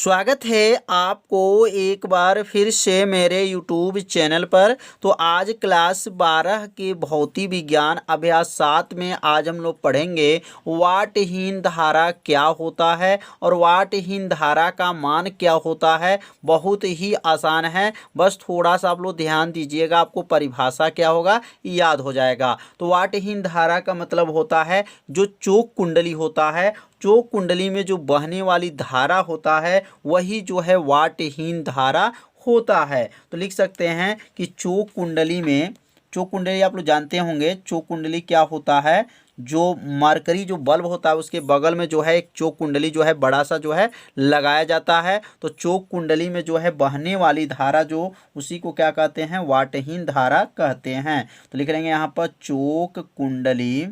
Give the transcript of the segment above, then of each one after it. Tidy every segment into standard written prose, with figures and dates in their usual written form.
स्वागत है आपको एक बार फिर से मेरे YouTube चैनल पर। तो आज क्लास 12 के भौतिक विज्ञान अभ्यास 7 में आज हम लोग पढ़ेंगे वाटहीन धारा क्या होता है और वाटहीन धारा का मान क्या होता है। बहुत ही आसान है, बस थोड़ा सा आप लोग ध्यान दीजिएगा, आपको परिभाषा क्या होगा याद हो जाएगा। तो वाटहीन धारा का मतलब होता है जो चोक कुंडली होता है, चोक कुंडली में जो बहने वाली धारा होता है वही जो है वाटहीन धारा होता है। तो लिख सकते हैं कि चोक कुंडली में, चोक कुंडली आप लोग जानते होंगे, चोक कुंडली क्या होता है, जो मरकरी जो बल्ब होता है उसके बगल में जो है एक चोक कुंडली जो है बड़ा सा जो है लगाया जाता है। तो चोक कुंडली में जो है बहने वाली धारा जो, उसी को क्या कहते हैं, वाटहीन धारा कहते हैं। तो लिख लेंगे यहाँ पर चोक कुंडली,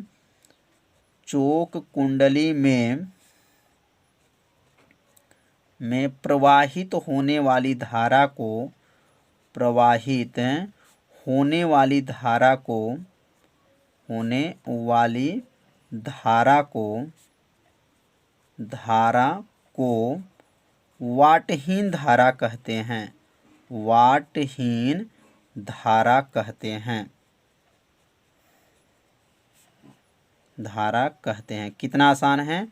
चोक कुंडली में प्रवाहित होने वाली धारा को, प्रवाहित होने वाली धारा को, होने वाली धारा को, धारा को वाटहीन धारा कहते हैं, वाटहीन धारा कहते हैं, धारा कहते हैं। कितना आसान है,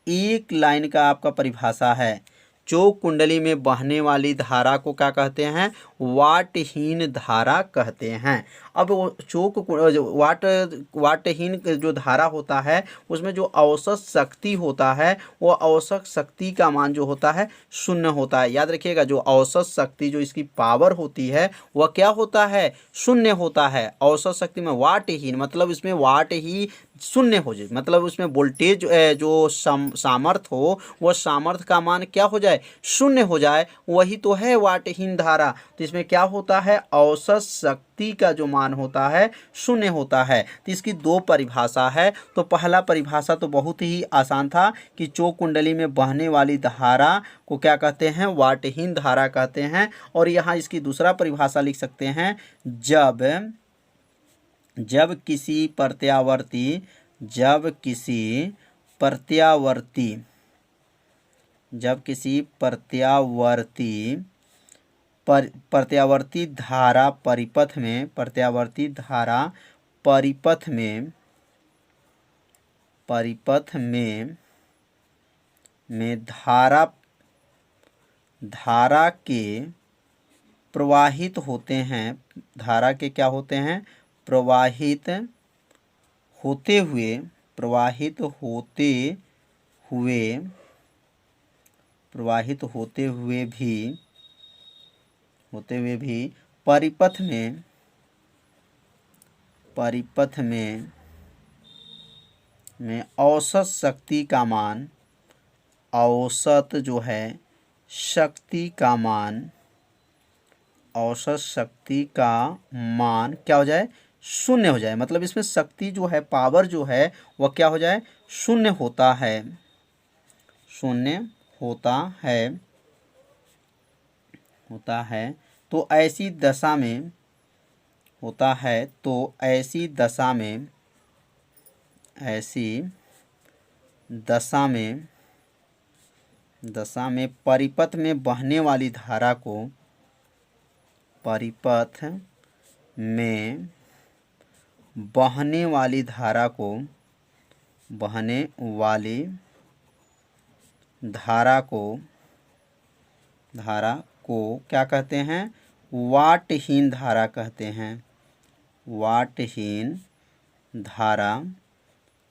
एक लाइन का आपका परिभाषा है। चोक कुंडली में बहने वाली धारा को क्या कहते हैं, वाटहीन धारा कहते हैं। अब वो चोक वाटहीन जो धारा होता है उसमें जो औसत शक्ति होता है वो औसत शक्ति का मान जो होता है शून्य होता है। याद रखिएगा, जो औसत शक्ति जो इसकी पावर होती है वह क्या होता है, शून्य होता है। औसत शक्ति में वाटहीन मतलब इसमें वाट ही शून्य हो जाए, मतलब उसमें वोल्टेज जो सामर्थ हो वह सामर्थ का मान क्या हो जाए, शून्य हो जाए, वही तो है वाटहीन धारा। तो इसमें क्या होता है, औसत शक्ति का जो मान होता है शून्य होता है। तो इसकी दो परिभाषा है। तो पहला परिभाषा तो बहुत ही आसान था कि चोक कुंडली में बहने वाली धारा को क्या कहते हैं, वाटहीन धारा कहते हैं। और यहाँ इसकी दूसरा परिभाषा लिख सकते हैं, जब किसी प्रत्यावर्ती, जब किसी प्रत्यावर्ती, जब किसी प्रत्यावर्ती धारा परिपथ में, प्रत्यावर्ती धारा परिपथ में, परिपथ में धारा के प्रवाहित होते हैं, धारा के क्या होते हैं, प्रवाहित होते हुए, प्रवाहित होते हुए, प्रवाहित होते हुए भी परिपथ में, परिपथ में औसत शक्ति का मान, औसत जो है शक्ति का मान, औसत शक्ति का मान क्या हो जाए, शून्य हो जाए। मतलब इसमें शक्ति जो है, पावर जो है वह क्या हो जाए, शून्य होता है, शून्य होता है, होता है। तो ऐसी दशा में होता है, तो ऐसी दशा में, ऐसी दशा में, दशा में परिपथ में बहने वाली धारा को, परिपथ में बहने वाली धारा को, बहने वाली धारा को, धारा को क्या कहते हैं, वाटहीन धारा कहते हैं, वाटहीन धारा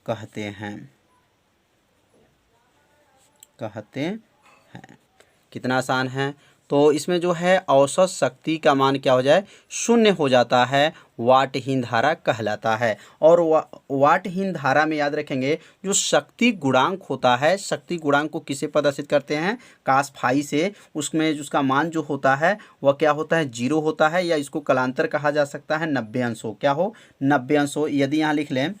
कहते हैं, कहते हैं। कितना आसान है। तो इसमें जो है औसत शक्ति का मान क्या हो जाए, शून्य हो जाता है, वाटहीन धारा कहलाता है। और वाटहीन धारा में याद रखेंगे जो शक्ति गुणांक होता है, शक्ति गुणांक को किसे प्रदर्शित करते हैं, कास फाई से। उसमें उसका मान जो होता है वह क्या होता है, 0 होता है, या इसको कलांतर कहा जा सकता है 90 अंश हो, क्या हो, 90 अंश हो। यदि यहाँ लिख लें,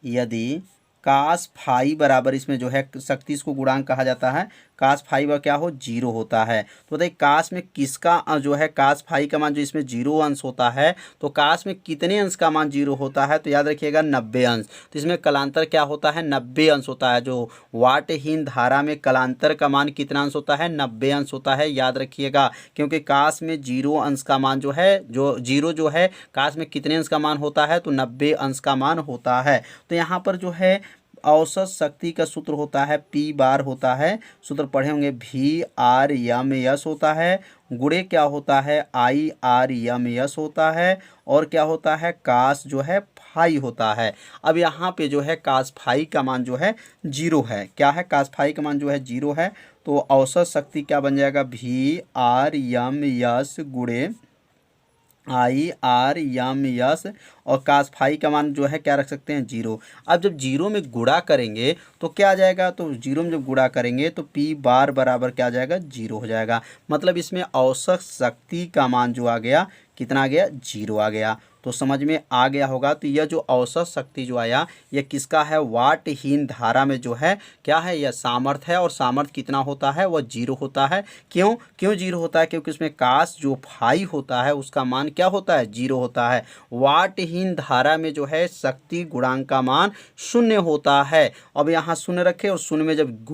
यदि कास फाई बराबर, इसमें जो है शक्ति, इसको गुणांक कहा जाता है, कास फाई वह क्या हो 0 होता है। तो बताइए कास में किसका जो है कास फाई का मान जो इसमें 0 अंश होता है, तो कास में कितने अंश का मान 0 होता है, तो याद रखिएगा 90 अंश। तो इसमें कलांतर क्या होता है 90 अंश होता है। जो वाटहीन धारा में कलांतर का मान कितना अंश होता है 90 अंश होता है, याद रखिएगा। क्योंकि कास में 0 अंश का मान जो है जो 0 जो है कास में कितने अंश का मान होता है, तो 90 अंश का मान होता है। तो यहाँ पर जो है औसत शक्ति का सूत्र होता है P बार होता है, सूत्र पढ़े होंगे VRMS होता है, गुणे क्या होता है IRMS होता है, और क्या होता है कास जो है फाई होता है। अब यहाँ पे जो है कास फाई का मान जो है 0 है। क्या है कास फाई का मान जो है 0 है। तो औसत शक्ति क्या बन जाएगा VRMS गुणे IRMS, और कास फाई का मान जो है क्या रख सकते हैं 0। अब जब 0 में गुणा करेंगे तो क्या आ जाएगा, तो 0 में जब गुणा करेंगे तो P बार बराबर क्या आ जाएगा 0 हो जाएगा। मतलब इसमें औसत शक्ति का मान जो आ गया कितना आ गया 0 आ गया। तो समझ में आ गया होगा। तो यह जो औसत शक्ति जो आया यह किसका है, वाटहीन धारा में जो है क्या है यह सामर्थ्य है, और सामर्थ्य कितना होता है वह 0 होता है। क्यों 0 होता है, क्योंकि उसमें कास जो फाई होता है उसका मान क्या होता है 0 होता है। वाटहीन धारा में जो है शक्ति गुणांक का मान 0 होता है। अब यहाँ 0 रखे और 0 में जब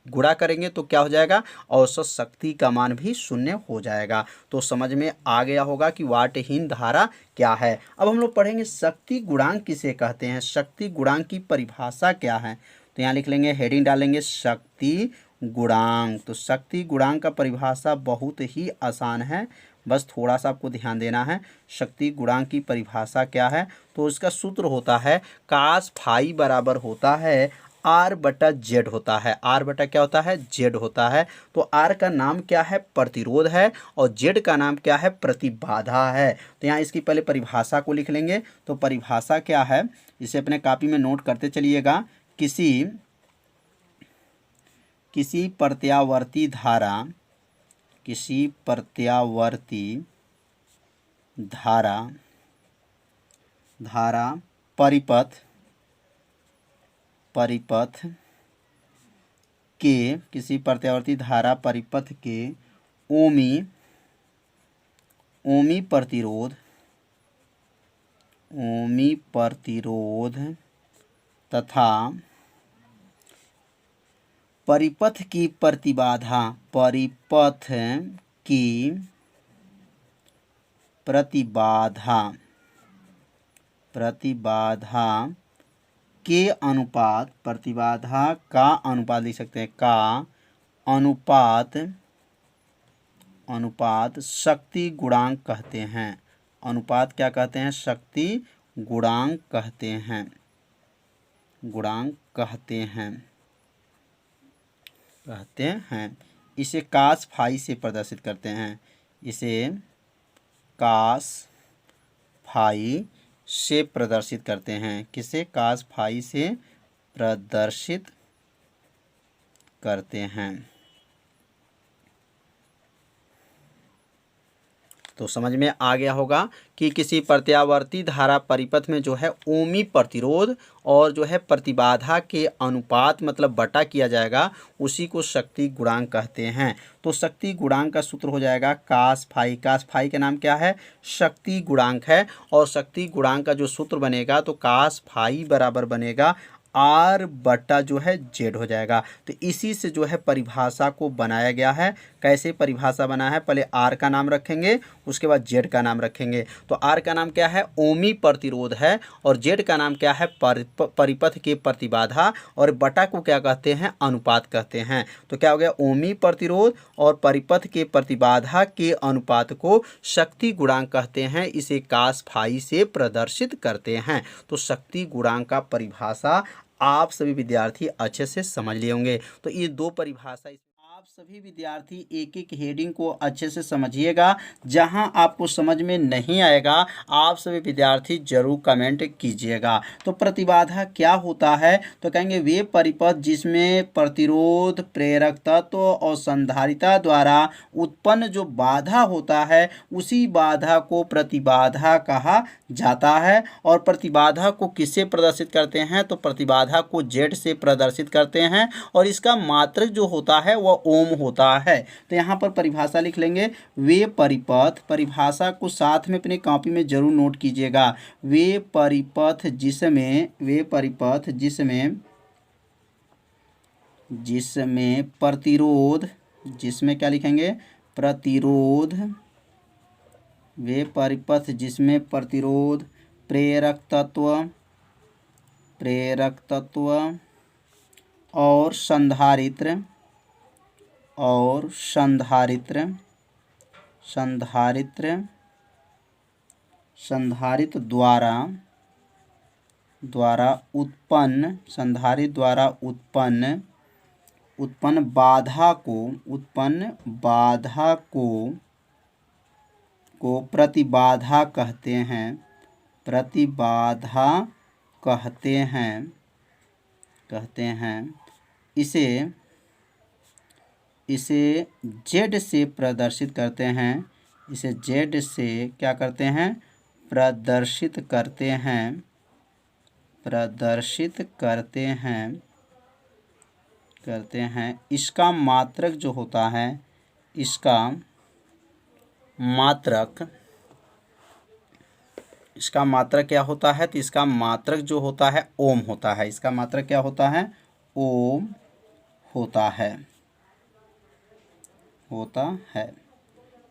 गुणा करेंगे तो क्या हो जाएगा, औसत शक्ति का मान भी 0 हो जाएगा। तो समझ में आ गया होगा कि वाटहीन धारा क्या है। अब हम लोग पढ़ेंगे शक्ति गुणांक किसे कहते हैं, शक्ति गुणांक की परिभाषा क्या है। तो यहाँ लिख लेंगे, हेडिंग डालेंगे शक्ति गुणांक। तो शक्ति गुणांक का परिभाषा बहुत ही आसान है, बस थोड़ा सा आपको ध्यान देना है। शक्ति गुणांक की परिभाषा क्या है, तो इसका सूत्र होता है कास फाई बराबर होता है R बटा Z होता है। R बटा क्या होता है Z होता है। तो R का नाम क्या है प्रतिरोध है, और Z का नाम क्या है प्रतिबाधा है। तो यहाँ इसकी पहले परिभाषा को लिख लेंगे। तो परिभाषा क्या है, इसे अपने कॉपी में नोट करते चलिएगा। किसी प्रत्यावर्ती धारा परिपथ के किसी प्रत्यावर्ती धारा परिपथ के ओमी प्रतिरोध तथा परिपथ की प्रतिबाधा के अनुपात, प्रतिबाधा का अनुपात लिख सकते हैं, का अनुपात शक्ति गुणांक कहते हैं। अनुपात क्या कहते हैं, शक्ति गुणांक कहते हैं। इसे कास फाई से प्रदर्शित करते हैं। इसे कास फाई से प्रदर्शित करते हैं। किसे, कास फाई से प्रदर्शित करते हैं। तो समझ में आ गया होगा कि किसी प्रत्यावर्ती धारा परिपथ में जो है ओमी प्रतिरोध और जो है प्रतिबाधा के अनुपात मतलब बटा किया जाएगा, उसी को शक्ति गुणांक कहते हैं। तो शक्ति गुणांक का सूत्र हो जाएगा कास फाई। कास फाई का नाम क्या है, शक्ति गुणांक है। और शक्ति गुणांक का जो सूत्र बनेगा तो कास फाई बराबर बनेगा R बटा जो है Z हो जाएगा। तो इसी से जो है परिभाषा को बनाया गया है। कैसे परिभाषा बना है, पहले R का नाम रखेंगे, उसके बाद Z का नाम रखेंगे। तो R का नाम क्या है, ओमी प्रतिरोध है, और Z का नाम क्या है, परिपथ के प्रतिबाधा, और बटा को क्या कहते हैं, अनुपात कहते हैं। तो क्या हो गया, ओमी प्रतिरोध और परिपथ के प्रतिबाधा के अनुपात को शक्ति गुणांक कहते हैं। इसे कास फाई से प्रदर्शित करते हैं। तो शक्ति गुणांक का परिभाषा आप सभी विद्यार्थी अच्छे से समझ लिए होंगे। तो ये दो परिभाषा आप सभी विद्यार्थी एक एक हेडिंग को अच्छे से समझिएगा। जहां आपको समझ में नहीं आएगा आप सभी विद्यार्थी जरूर कमेंट कीजिएगा। तो प्रतिबाधा क्या होता है, तो कहेंगे वे परिपथ जिसमें प्रतिरोध, प्रेरक तत्व और संधारिता द्वारा उत्पन्न जो बाधा होता है उसी बाधा को प्रतिबाधा कहा जाता है। और प्रतिबाधा को किससे प्रदर्शित करते हैं, तो प्रतिबाधा को Z से प्रदर्शित करते हैं। और इसका मात्रक जो होता है वह ओम होता है। तो यहाँ पर परिभाषा लिख लेंगे, वे परिपथ, परिभाषा को साथ में अपने कॉपी में जरूर नोट कीजिएगा। वे परिपथ जिसमें प्रतिरोध, जिसमें क्या लिखेंगे, प्रतिरोध, वे परिपथ जिसमें प्रतिरोध, प्रेरक तत्व और संधारित्र द्वारा उत्पन्न बाधा को प्रतिबाधा कहते हैं। इसे जेड से प्रदर्शित करते हैं। इसे जेड से क्या करते हैं, प्रदर्शित करते हैं। इसका मात्रक जो होता है, इसका मात्रक क्या होता है, तो इसका मात्रक जो होता है ओम होता है। इसका मात्रक क्या होता है, ओम होता है।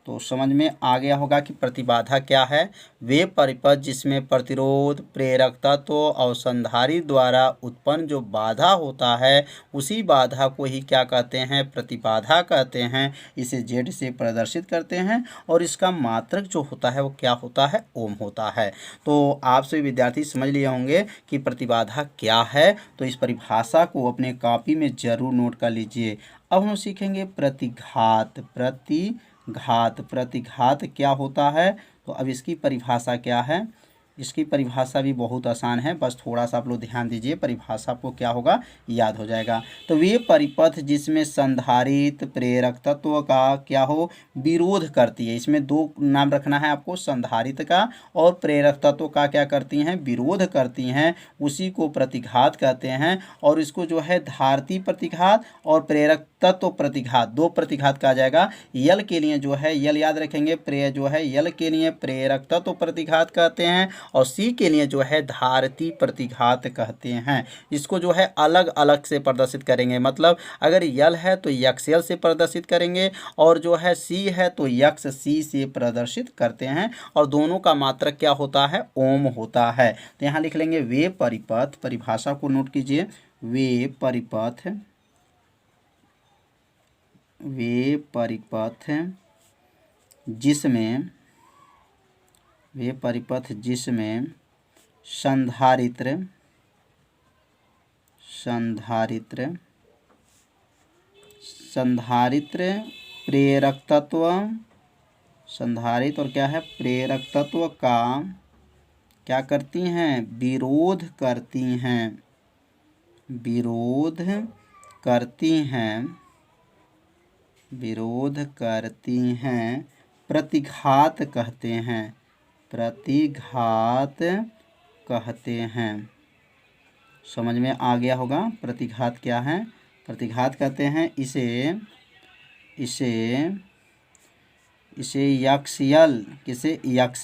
तो समझ में आ गया होगा कि प्रतिबाधा क्या है। वे परिपथ जिसमें प्रतिरोध, प्रेरक तत्व और संधारित्र द्वारा उत्पन्न जो बाधा होता है, उसी बाधा को ही क्या कहते हैं, प्रतिबाधा कहते हैं। इसे जेड से प्रदर्शित करते हैं और इसका मात्रक जो होता है वो क्या होता है, ओम होता है। तो आप सभी विद्यार्थी समझ लिए होंगे कि प्रतिबाधा क्या है। तो इस परिभाषा को अपने कॉपी में जरूर नोट कर लीजिए। अब हम सीखेंगे प्रतिघात क्या होता है। तो अब इसकी परिभाषा क्या है, इसकी परिभाषा भी बहुत आसान है, बस थोड़ा सा आप लोग ध्यान दीजिए, परिभाषा आपको क्या होगा, याद हो जाएगा। तो वे परिपथ जिसमें संधारित्र प्रेरक तत्व का क्या हो, विरोध करती है। इसमें दो नाम रखना है आपको, संधारित्र का और प्रेरक तत्व का क्या करती हैं, विरोध करती हैं, उसी को प्रतिघात कहते हैं। और इसको जो है धारती प्रतिघात और प्रेरक तत्व प्रतिघात, दो प्रतिघात कहा जाएगा। यल के लिए जो है, यल याद रखेंगे, यल के लिए प्रेरक तत्व प्रतिघात कहते हैं और सी के लिए जो है धारती प्रतिघात कहते हैं। इसको जो है अलग अलग से प्रदर्शित करेंगे, मतलब अगर यल है तो यक्स यल से प्रदर्शित करेंगे और जो है सी है तो यक्स सी से प्रदर्शित करते हैं। और दोनों का मात्रक क्या होता है, ओम होता है। तो यहाँ लिख लेंगे वे परिपथ, परिभाषा को नोट कीजिए, वे परिपथ जिसमें संधारित्र प्रेरक तत्व, संधारित्र और क्या है, प्रेरक तत्व का क्या करती हैं, विरोध करती हैं, प्रतिघात कहते हैं। समझ में आ गया होगा प्रतिघात क्या है, प्रतिघात कहते हैं इसे यक्सियल, किसे, यक्स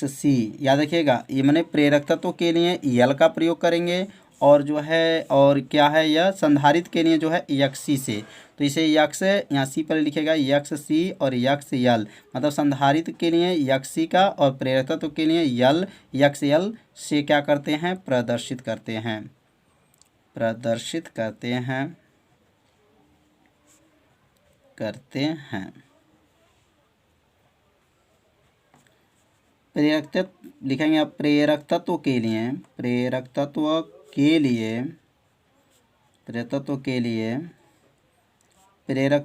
सी याद रखिएगा। ये मैंने प्रेरक तत्व के लिए यल का प्रयोग करेंगे और जो है, और क्या है, यह संधारित्र के लिए जो है यक्सी से। तो इसे यक्स, यहाँ सी पर लिखेगा यक्स सी और यक्स यल, मतलब संधारित्र के लिए यक्सी का और प्रेरक तत्व के लिए यल, यक्स यल से क्या करते हैं, प्रदर्शित करते हैं। प्रेरक तत्व लिखेंगे आप, प्रेरक तत्व के लिए प्रेरक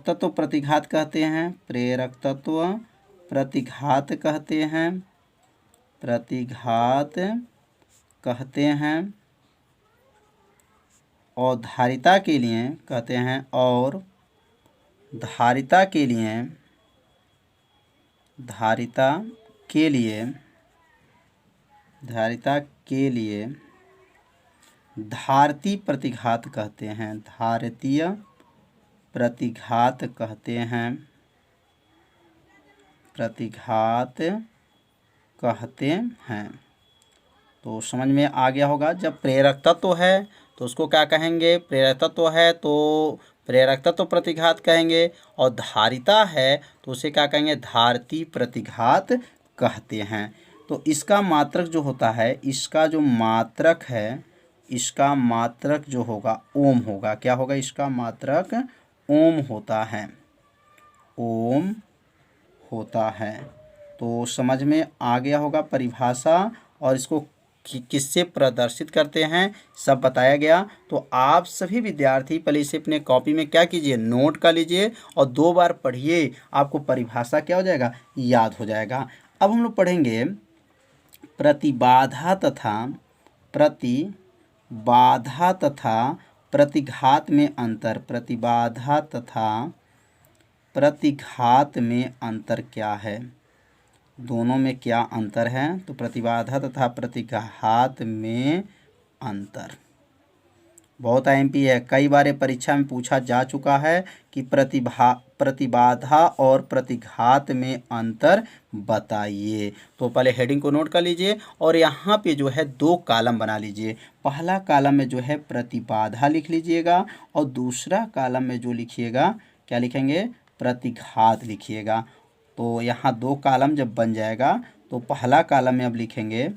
तत्व प्रतिघात कहते हैं, प्रतिघात कहते हैं। और धारिता के लिए कहते हैं, और धारिता के लिए धारती प्रतिघात कहते हैं, धारतीय प्रतिघात कहते हैं, प्रतिघात कहते हैं। तो समझ में आ गया होगा। जब प्रेरक तत्व है तो उसको क्या कहेंगे, प्रेरक तत्व है तो प्रेरक तत्व प्रतिघात कहेंगे, और धारिता है तो उसे क्या कहेंगे, धारिती प्रतिघात कहते हैं। तो इसका मात्रक जो होता है, इसका जो मात्रक है, इसका मात्रक जो होगा ओम होगा। क्या होगा, इसका मात्रक ओम होता है, ओम होता है। तो समझ में आ गया होगा परिभाषा, और इसको किससे प्रदर्शित करते हैं सब बताया गया। तो आप सभी विद्यार्थी पहले इसे अपने कॉपी में क्या कीजिए, नोट कर लीजिए और 2 बार पढ़िए, आपको परिभाषा क्या हो जाएगा, याद हो जाएगा। अब हम लोग पढ़ेंगे प्रतिबाधा तथा प्रतिबाधा तथा प्रतिघात में अंतर। प्रतिबाधा तथा प्रतिघात में अंतर क्या है, दोनों में क्या अंतर है। तो प्रतिबाधा तथा प्रतिघात में अंतर बहुत आईएमपी है, कई बार परीक्षा में पूछा जा चुका है कि प्रतिबाधा और प्रतिघात में अंतर बताइए। तो पहले हेडिंग को नोट कर लीजिए और यहाँ पे जो है 2 कॉलम बना लीजिए। पहला कॉलम में जो है प्रतिबाधा लिख लीजिएगा और दूसरा कॉलम में जो लिखिएगा क्या लिखेंगे, प्रतिघात लिखिएगा। तो यहाँ 2 कॉलम जब बन जाएगा तो पहला कॉलम में अब लिखेंगे,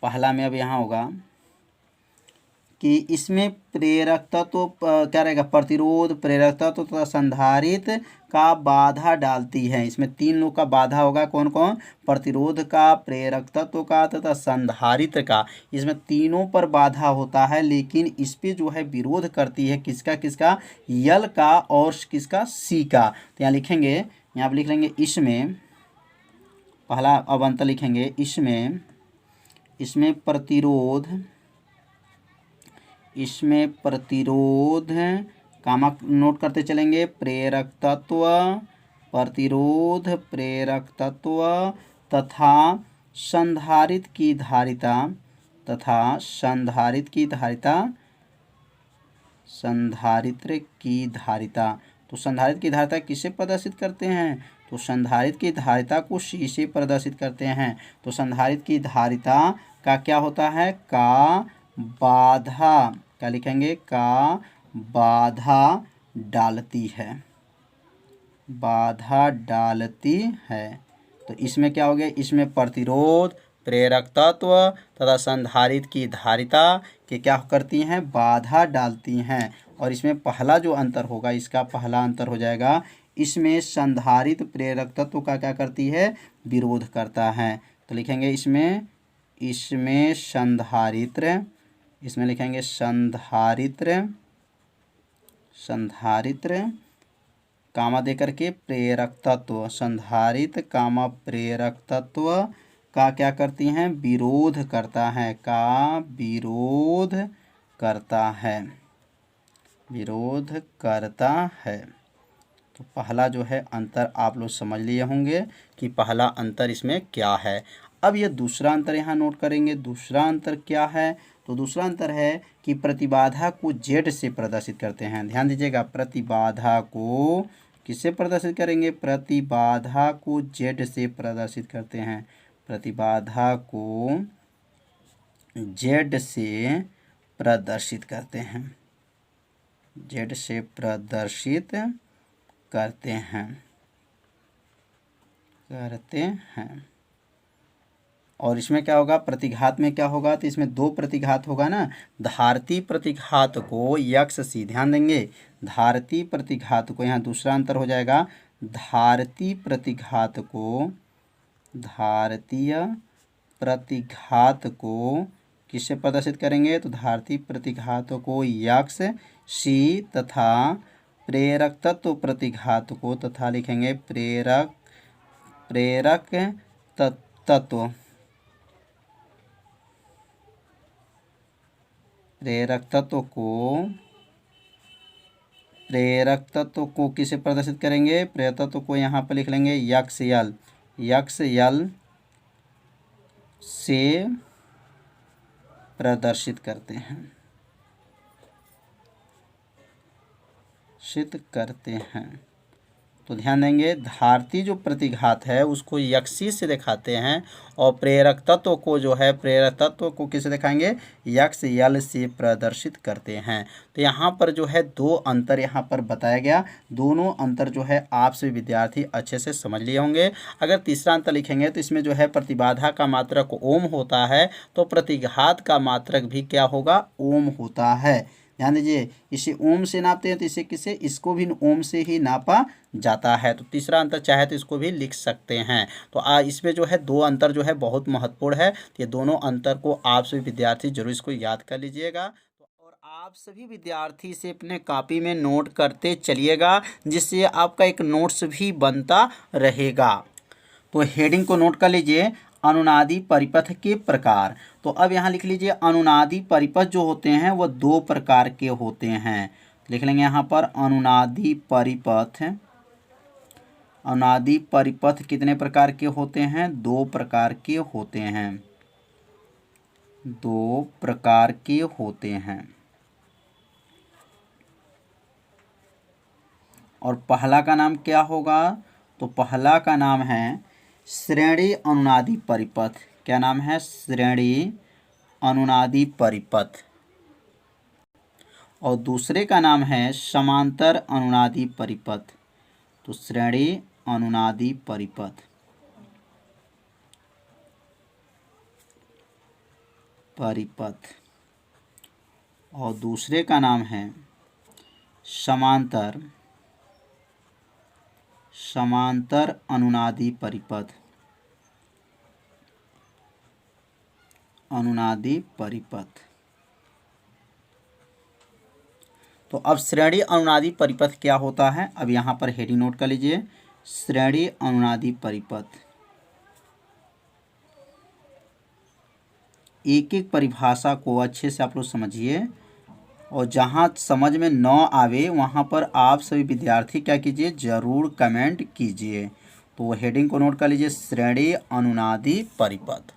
पहला में अब यहाँ होगा कि इसमें प्रेरकता तो क्या रहेगा, प्रतिरोध, प्रेरकता तो तथा संधारित्र का बाधा डालती है। इसमें 3 लोग का बाधा होगा, कौन कौन, प्रतिरोध का, प्रेरक तत्व का तथा संधारित्र का। इसमें तीनों पर बाधा होता है, लेकिन इस पे जो है विरोध करती है किसका किसका, यल का और किसका, सी का। तो यहाँ लिखेंगे, यहाँ पर लिख लेंगे इसमें, पहला अब अंतर लिखेंगे, इसमें प्रतिरोध, इसमें प्रतिरोध कामा नोट करते चलेंगे, प्रेरक तत्व, प्रतिरोध, प्रेरक तत्व तथा संधारित्र की धारिता, तथा संधारित्र की धारिता, संधारित्र की धारिता। तो संधारित्र की धारिता किसे प्रदर्शित करते हैं, तो संधारित्र की धारिता को सी से प्रदर्शित करते हैं। तो संधारित्र की धारिता का क्या होता है, का बाधा, क्या लिखेंगे, का बाधा डालती है, बाधा डालती है। तो इसमें क्या हो गया, इसमें प्रतिरोध, प्रेरक तत्व तथा संधारित्र की धारिता के क्या करती हैं, बाधा डालती हैं। और इसमें पहला जो अंतर होगा, इसका पहला अंतर हो जाएगा, इसमें संधारित्र प्रेरक तत्व का क्या करती है, विरोध करता है। तो लिखेंगे इसमें संधारित्र, इसमें लिखेंगे संधारित्र, संधारित्र कामा दे करके प्रेरक तत्व, संधारित्र कामा प्रेरक तत्व का क्या करती हैं, विरोध करता है, का विरोध करता है, विरोध करता है। तो पहला जो है अंतर आप लोग समझ लिए होंगे कि पहला अंतर इसमें क्या है। अब ये दूसरा अंतर यहाँ नोट करेंगे। दूसरा अंतर क्या है, तो दूसरा अंतर है कि प्रतिबाधा को जेड से प्रदर्शित करते हैं। ध्यान दीजिएगा, प्रतिबाधा को किससे प्रदर्शित करेंगे, प्रतिबाधा को जेड से प्रदर्शित करते हैं, प्रतिबाधा को जेड से प्रदर्शित करते हैं, जेड से प्रदर्शित करते हैं। और इसमें क्या होगा, प्रतिघात में क्या होगा, तो इसमें 2 प्रतिघात होगा ना। धारती प्रतिघात को यक्ष सी, ध्यान देंगे, धारती प्रतिघात को, यहाँ दूसरा अंतर हो जाएगा, धारती प्रतिघात को, धारतीय प्रतिघात को किससे प्रदर्शित करेंगे, तो धारती प्रतिघात को यक्ष सी तथा प्रेरक तत्व प्रतिघात को, तथा लिखेंगे प्रेरक तत्व, प्रेरक तत्व को किसे प्रदर्शित करेंगे, प्रेरक तत्व को यहाँ पर लिख लेंगे यक्ष यल से प्रदर्शित करते हैं, प्रदर्शित करते हैं। तो ध्यान देंगे, धारती जो प्रतिघात है उसको यक्षी से दिखाते हैं और प्रेरक तत्व को जो है प्रेरक तत्व को किसे दिखाएंगे, यक्ष यल से प्रदर्शित करते हैं। तो यहाँ पर जो है दो अंतर यहाँ पर बताया गया, दोनों अंतर जो है आप सभी विद्यार्थी अच्छे से समझ लिए होंगे। अगर तीसरा अंतर लिखेंगे तो इसमें जो है प्रतिबाधा का मात्रक ओम होता है, तो प्रतिघात का मात्रक भी क्या होगा, ओम होता है। ध्यान दीजिए, इसे ओम से नापते हैं तो इसे किसे, इसको भी ओम से ही नापा जाता है। तो तीसरा अंतर चाहे तो इसको भी लिख सकते हैं। तो इसमें जो है दो अंतर जो है बहुत महत्वपूर्ण है। ये दोनों अंतर को आप सभी विद्यार्थी जरूर इसको याद कर लीजिएगा। और आप सभी विद्यार्थी से अपने कॉपी में नोट करते चलिएगा, जिससे आपका एक नोट्स भी बनता रहेगा। तो हेडिंग को नोट कर लीजिए, अनुनादी परिपथ के प्रकार। तो अब यहाँ लिख लीजिए, अनुनादी परिपथ जो होते हैं वो दो प्रकार के होते हैं। लिख लेंगे यहाँ पर अनुनादी परिपथ। अनुनादी परिपथ कितने प्रकार के होते हैं, दो प्रकार के होते हैं, दो प्रकार के होते हैं। और पहला का नाम क्या होगा, तो पहला का नाम है श्रेणी अनुनादी परिपथ। क्या नाम है, श्रेणी अनुनादी परिपथ। और दूसरे का नाम है समांतर अनुनादी परिपथ। तो श्रेणी अनुनादी परिपथ, परिपथ। और दूसरे का नाम है समांतर, समांतर अनुनादी परिपथ, अनुनादी परिपथ। तो अब श्रेणी अनुनादी परिपथ क्या होता है, अब यहाँ पर हेडिंग नोट कर लीजिए, श्रेणी अनुनादी परिपथ। एक एक परिभाषा को अच्छे से आप लोग समझिए, और जहाँ समझ में न आवे वहाँ पर आप सभी विद्यार्थी क्या कीजिए, जरूर कमेंट कीजिए। तो हेडिंग को नोट कर लीजिए, श्रेणी अनुनादी परिपथ।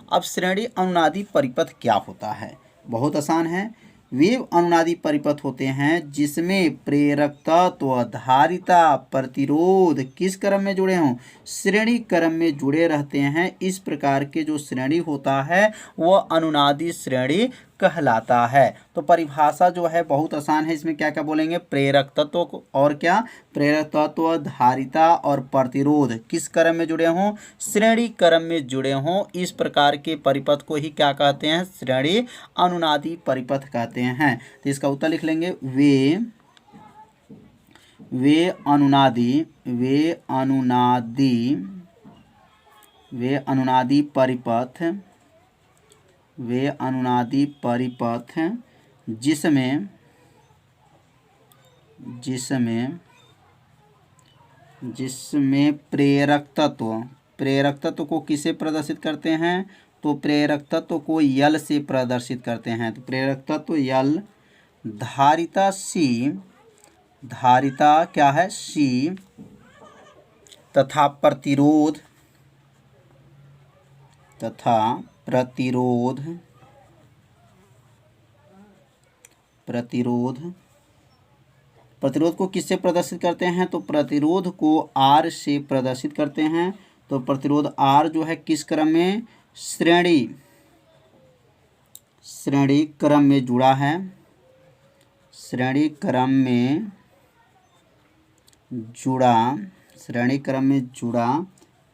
अब श्रेणी अनुनादी परिपथ क्या होता है, बहुत आसान है। वे अनुनादी परिपथ होते हैं जिसमें प्रेरक तत्व, धारिता, प्रतिरोध किस क्रम में जुड़े हों, श्रेणी क्रम में जुड़े रहते हैं। इस प्रकार के जो श्रेणी होता है वह अनुनादी श्रेणी कहलाता है। तो परिभाषा जो है बहुत आसान है, इसमें क्या क्या बोलेंगे, प्रेरक तत्व को और क्या, प्रेरक तत्व, धारिता और प्रतिरोध किस क्रम में जुड़े हों, श्रेणी क्रम में जुड़े हों। इस प्रकार के परिपथ को ही क्या कहते हैं, श्रेणी अनुनादी परिपथ कहते हैं। तो इसका उत्तर लिख लेंगे, वे अनुनादी परिपथ, वे अनुनादी परिपथ जिसमें प्रेरक तत्व को किसे प्रदर्शित करते हैं, तो प्रेरक तत्व को यल से प्रदर्शित करते हैं। तो प्रेरक तत्व यल, धारिता सी, धारिता क्या है, सी, तथा प्रतिरोध, प्रतिरोध को किससे प्रदर्शित करते हैं, तो प्रतिरोध को आर से प्रदर्शित करते हैं। तो प्रतिरोध आर जो है किस क्रम में, श्रेणी क्रम में जुड़ा है, श्रेणी क्रम में जुड़ा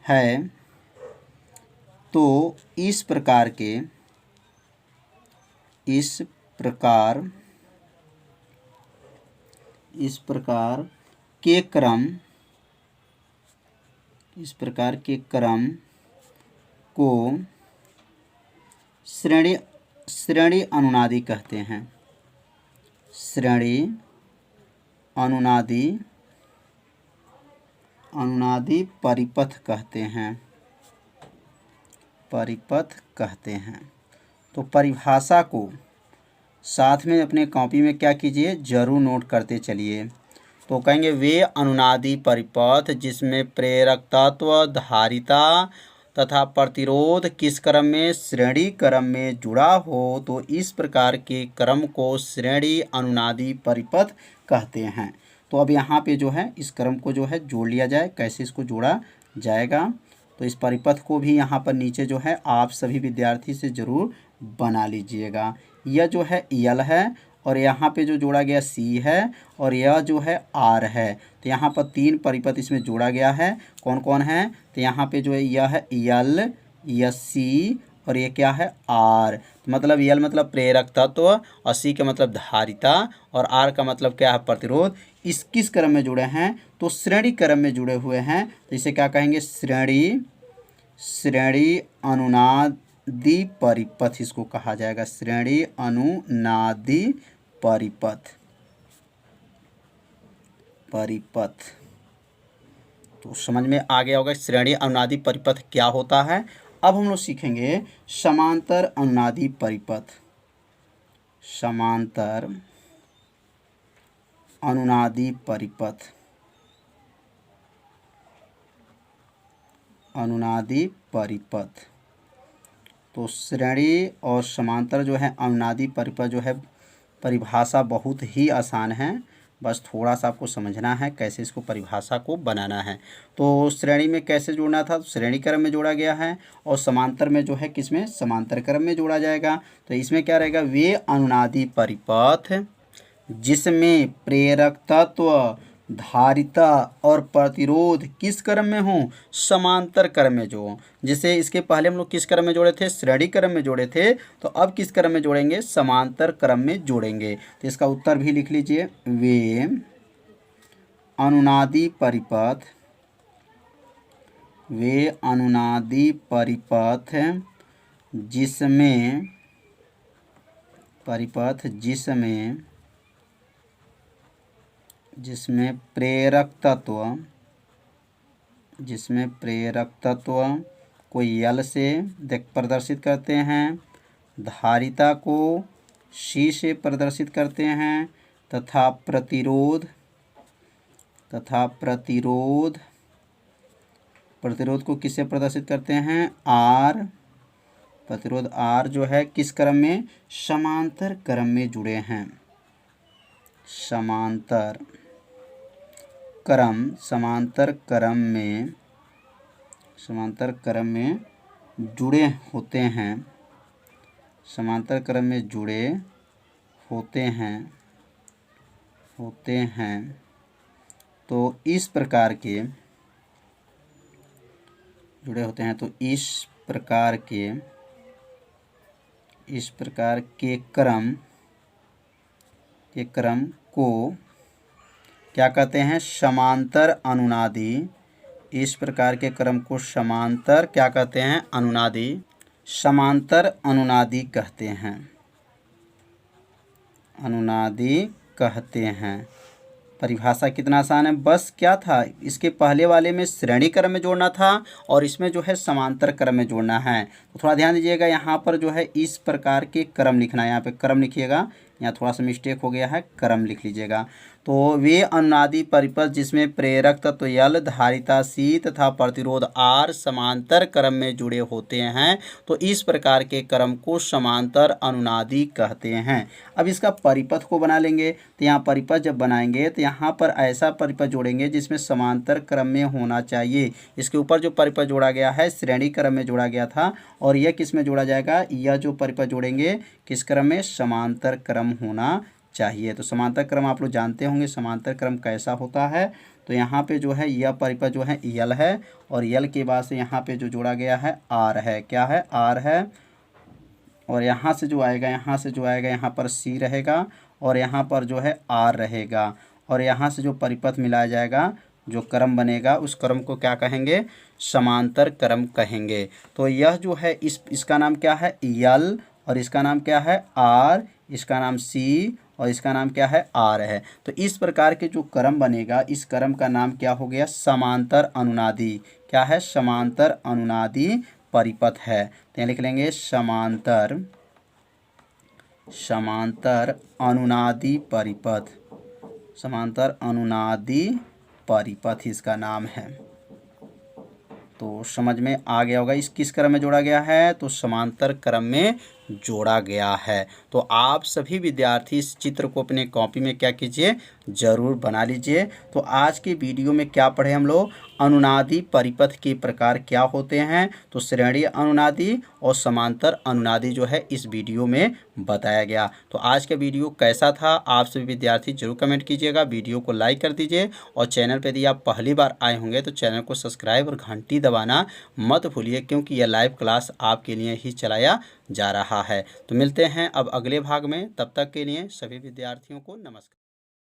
है। तो इस प्रकार के क्रम को श्रेणी अनुनादी कहते हैं, श्रेणी अनुनादी परिपथ कहते हैं। तो परिभाषा को साथ में अपने कॉपी में क्या कीजिए, जरूर नोट करते चलिए। तो कहेंगे, वे अनुनादी परिपथ जिसमें प्रेरक तत्व, धारिता तथा प्रतिरोध किस क्रम में, श्रेणी क्रम में जुड़ा हो। तो इस प्रकार के क्रम को श्रेणी अनुनादी परिपथ कहते हैं। तो अब यहाँ पे जो है इस क्रम को जो है जोड़ लिया जाए। कैसे इसको जोड़ा जाएगा, तो इस परिपथ को भी यहाँ पर नीचे जो है आप सभी विद्यार्थी से ज़रूर बना लीजिएगा। यह जो है यल है और यहाँ पे जो जोड़ा गया सी है और यह जो है आर है। तो यहाँ पर 3 परिपथ इसमें जोड़ा गया है। कौन कौन है, तो यहाँ पे जो है यह है यल, यह सी और ये क्या है आर। तो मतलब यल मतलब प्रेरक तत्व और सी का मतलब धारिता और आर का मतलब क्या है प्रतिरोध। इस किस क्रम में जुड़े हैं, तो श्रेणी क्रम में जुड़े हुए हैं। तो इसे क्या कहेंगे, श्रेणी अनुनादी परिपथ इसको कहा जाएगा, श्रेणी अनुनादी परिपथ। तो समझ में आ गया होगा श्रेणी अनुनादी परिपथ क्या होता है। अब हम लोग सीखेंगे समांतर अनुनादी परिपथ। समांतर अनुनादी परिपथ, अनुनादी परिपथ। तो श्रेणी और समांतर जो है अनुनादी परिपथ जो है परिभाषा बहुत ही आसान है, बस थोड़ा सा आपको समझना है कैसे इसको परिभाषा को बनाना है। तो श्रेणी में कैसे जोड़ना था, तो श्रेणी क्रम में जोड़ा गया है और समांतर में जो है किसमें, समांतर क्रम में जोड़ा जाएगा। तो इसमें क्या रहेगा, वे अनुनादी परिपथ जिसमें प्रेरक तत्व, धारिता और प्रतिरोध किस क्रम में हो, समांतर क्रम में जो। जैसे इसके पहले हम लोग किस क्रम में जोड़े थे, श्रेणी क्रम में जोड़े थे, तो अब किस क्रम में जोड़ेंगे, समांतर क्रम में जोड़ेंगे। तो इसका उत्तर भी लिख लीजिए, वे अनुनादी परिपथ, वे अनुनादी परिपथ जिसमें जिसमें प्रेरक तत्व को यल से प्रदर्शित करते हैं, धारिता को सी से प्रदर्शित करते हैं तथा प्रतिरोध को किससे प्रदर्शित करते हैं, आर। प्रतिरोध आर जो है किस क्रम में, समांतर क्रम में जुड़े हैं। समांतर क्रम में जुड़े होते हैं, समांतर क्रम में जुड़े होते हैं। तो इस प्रकार के जुड़े होते हैं, तो इस प्रकार के क्रम को क्या कहते हैं, समांतर अनुनादी। इस प्रकार के क्रम को समांतर क्या कहते हैं, अनुनादी, समांतर अनुनादी कहते हैं, अनुनादी कहते हैं। परिभाषा कितना आसान है, बस क्या था, इसके पहले वाले में श्रेणी क्रम में जोड़ना था और इसमें जो है समांतर क्रम में जोड़ना है। तो थोड़ा ध्यान दीजिएगा, यहाँ पर जो है इस प्रकार के क्रम लिखना है, यहाँ पे क्रम लिखिएगा, यहाँ थोड़ा सा मिस्टेक हो गया है, क्रम लिख लीजिएगा। तो वे अनुनादी परिपथ जिसमें प्रेरक तत्व यल, धारिता सी तथा प्रतिरोध आर समांतर क्रम में जुड़े होते हैं, तो इस प्रकार के क्रम को समांतर अनुनादी कहते हैं। अब इसका परिपथ को बना लेंगे, तो यहाँ परिपथ जब बनाएंगे तो यहाँ पर ऐसा परिपथ जोड़ेंगे जिसमें समांतर क्रम में होना चाहिए। इसके ऊपर जो परिपथ जोड़ा गया है श्रेणी क्रम में जोड़ा गया था और यह किस में जोड़ा जाएगा, यह जो परिपथ जोड़ेंगे किस क्रम में, समांतर क्रम होना चाहिए। तो समांतर क्रम आप लोग जानते होंगे समांतर क्रम कैसा होता है। तो यहाँ पे जो है यह परिपथ जो है यल है और यल के बाद से यहाँ पे जो जोड़ा गया है आर है, क्या है, आर है। और यहाँ से जो आएगा यहाँ पर सी रहेगा और यहाँ पर जो है आर रहेगा और यहाँ से जो परिपथ मिलाया जाएगा, जो क्रम बनेगा उस क्रम को क्या कहेंगे, समांतर क्रम कहेंगे। तो यह जो है इसका नाम क्या है, यल, और इसका नाम क्या है, आर, इसका नाम सी और इसका नाम क्या है, आर है। तो इस प्रकार के जो क्रम बनेगा इस क्रम का नाम क्या हो गया, समांतर अनुनादी। क्या है, समांतर अनुनादी परिपथ है। तो यहाँ लिख लेंगे समांतर अनुनादी परिपथ, समांतर अनुनादी परिपथ इसका नाम है। तो समझ में आ गया होगा इस किस क्रम में जोड़ा गया है, तो समांतर क्रम में जोड़ा गया है। तो आप सभी विद्यार्थी इस चित्र को अपने कॉपी में क्या कीजिए, ज़रूर बना लीजिए। तो आज के वीडियो में क्या पढ़े हम लोग, अनुनादी परिपथ के प्रकार क्या होते हैं। तो श्रेणी अनुनादी और समांतर अनुनादी जो है इस वीडियो में बताया गया। तो आज का वीडियो कैसा था, आप सभी विद्यार्थी जरूर कमेंट कीजिएगा। वीडियो को लाइक कर दीजिए और चैनल पर यदि आप पहली बार आए होंगे तो चैनल को सब्सक्राइब और घंटी दबाना मत भूलिए, क्योंकि यह लाइव क्लास आपके लिए ही चलाया जा रहा है। तो मिलते हैं अब अगले भाग में, तब तक के लिए सभी विद्यार्थियों को नमस्कार।